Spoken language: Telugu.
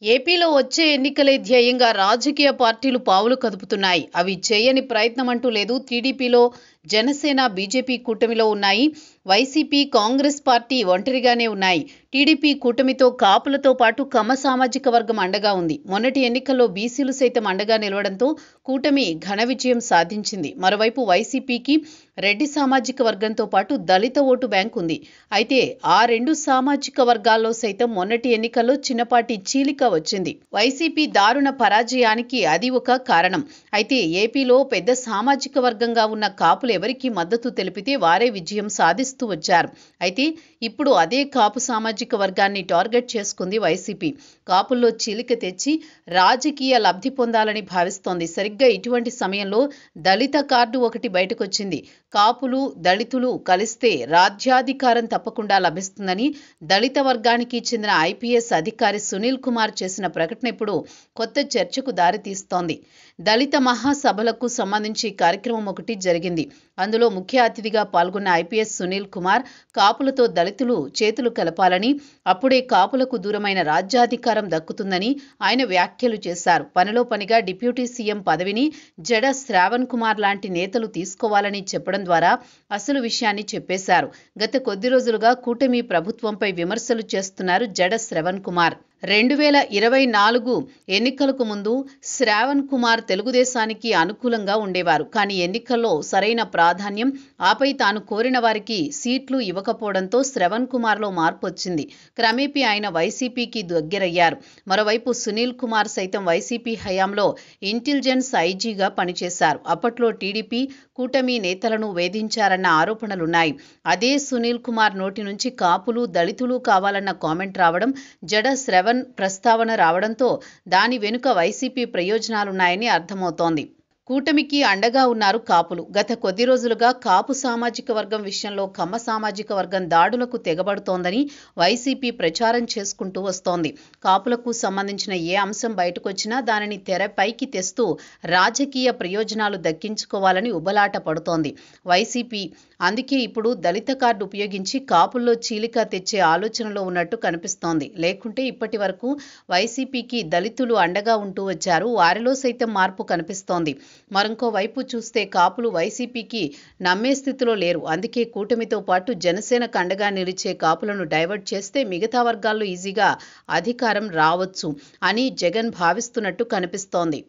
ఏపీలో వచ్చే ఎన్నికలే ధ్యేయంగా రాజకీయ పార్టీలు పావులు కదుపుతున్నాయి. అవి చేయని ప్రయత్నం అంటూ లేదు. టీడీపీలో జనసేన, బీజేపీ కూటమిలో ఉన్నాయి. వైసీపీ, కాంగ్రెస్ పార్టీ ఒంటరిగానే ఉన్నాయి. టీడీపీ కూటమితో కాపులతో పాటు కమ్మ సామాజిక వర్గం అండగా ఉంది. మొన్నటి ఎన్నికల్లో బీసీలు సైతం అండగా నిలవడంతో కూటమి ఘన విజయం సాధించింది. మరోవైపు వైసీపీకి రెడ్డి సామాజిక వర్గంతో పాటు దళిత ఓటు బ్యాంక్ ఉంది. అయితే ఆ రెండు సామాజిక వర్గాల్లో సైతం మొన్నటి ఎన్నికల్లో చిన్నపాటి చీలిక వచ్చింది. వైసీపీ దారుణ పరాజయానికి అది ఒక కారణం. అయితే ఏపీలో పెద్ద సామాజిక వర్గంగా ఉన్న కాపులు ఎవరికి మద్దతు తెలిపితే వారే విజయం సాధిస్తూ వచ్చారు. అయితే ఇప్పుడు అదే కాపు సామాజిక వర్గాన్ని టార్గెట్ చేసుకుంది వైసీపీ. కాపుల్లో చీలిక తెచ్చి రాజకీయ లబ్ధి పొందాలని భావిస్తోంది. సరిగ్గా ఇటువంటి సమయంలో దళిత కార్డు ఒకటి బయటకొచ్చింది. కాపులు, దళితులు కలిస్తే రాజ్యాధికారం తప్పకుండా లభిస్తుందని దళిత వర్గానికి చెందిన ఐపీఎస్ అధికారి సునీల్ కుమార్ చేసిన ప్రకటన ఇప్పుడు కొత్త చర్చకు దారితీస్తోంది. దళిత మహాసభలకు సంబంధించి కార్యక్రమం ఒకటి జరిగింది. అందులో ముఖ్య అతిథిగా పాల్గొన్న ఐపీఎస్ సునీల్ కుమార్ కాపులతో దళితులు చేతులు కలపాలని, అప్పుడే కాపులకు దూరమైన రాజ్యాధికారం దక్కుతుందని ఆయన వ్యాఖ్యలు చేశారు. పనిలో పనిగా డిప్యూటీ సీఎం పదవిని జడ శ్రావణ్ కుమార్ లాంటి నేతలు తీసుకోవాలని చెప్పడం ద్వారా అసలు విషయాన్ని చెప్పేశారు. గత కొద్ది రోజులుగా కూటమి ప్రభుత్వంపై విమర్శలు చేస్తున్నారు జడ శ్రవణ్ కుమార్. 2024 ఎన్నికలకు ముందు శ్రావణ్ కుమార్ తెలుగుదేశానికి అనుకూలంగా ఉండేవారు. కానీ ఎన్నికల్లో సరైన ప్రాధాన్యం, ఆపై తాను కోరిన వారికి సీట్లు ఇవ్వకపోవడంతో శ్రవణ్ కుమార్లో మార్పు వచ్చింది. క్రమేపీ ఆయన వైసీపీకి దగ్గరయ్యారు. మరోవైపు సునీల్ కుమార్ సైతం వైసీపీ హయాంలో ఇంటెలిజెన్స్ ఐజీగా పనిచేశారు. అప్పట్లో టీడీపీ కూటమి నేతలను వేధించారన్న ఆరోపణలున్నాయి. అదే సునీల్ కుమార్ నోటి నుంచి కాపులు, దళితులు కావాలన్న కామెంట్ రావడం, జడ శ్రవణ్ ప్రస్తావన రావడంతో దాని వెనుక వైసీపీ ప్రయోజనాలున్నాయని అర్థమవుతోంది. కూటమికి అండగా ఉన్నారు కాపులు. గత కొద్ది రోజులుగా కాపు సామాజిక వర్గం విషయంలో కమ్మ సామాజిక వర్గం దాడులకు తెగబడుతోందని వైసీపీ ప్రచారం చేసుకుంటూ వస్తోంది. కాపులకు సంబంధించిన ఏ అంశం బయటకొచ్చినా దానిని తెరపైకి తెస్తూ రాజకీయ ప్రయోజనాలు దక్కించుకోవాలని ఉబలాట పడుతోంది వైసీపీ. అందుకే ఇప్పుడు దళిత కార్డు ఉపయోగించి కాపుల్లో చీలిక తెచ్చే ఆలోచనలో ఉన్నట్టు కనిపిస్తోంది. లేకుంటే ఇప్పటి వరకు వైసీపీకి దళితులు అండగా ఉంటూ వచ్చారు. వారిలో సైతం మార్పు కనిపిస్తోంది. మరొక వైపు చూస్తే కాపులు వైసీపీకి నమ్మే స్థితిలో లేరు. అందుకే కూటమితో పాటు జనసేనకు అండగా నిలిచే కాపులను డైవర్ట్ చేస్తే మిగతా వర్గాల్లో ఈజీగా అధికారం రావచ్చు అని జగన్ భావిస్తున్నట్టు కనిపిస్తోంది.